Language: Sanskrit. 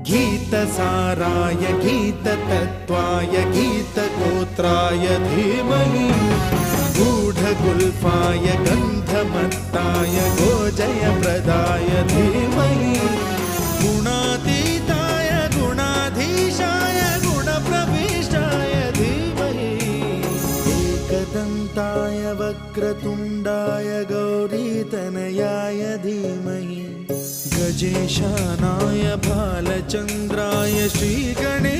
गीतसाराय गीततत्त्वाय गीतगोत्राय धीमहि गूढगुल्फाय गन्धमत्ताय गोजयप्रदाय धीमहि गुणातीताय गुणाधीशाय गुणप्रविष्टाय धीमहि एकदन्ताय वक्रतुण्डाय गौरीतनयाय धीमहि गजेशानाय बालचन्द्राय श्रीगणेशाय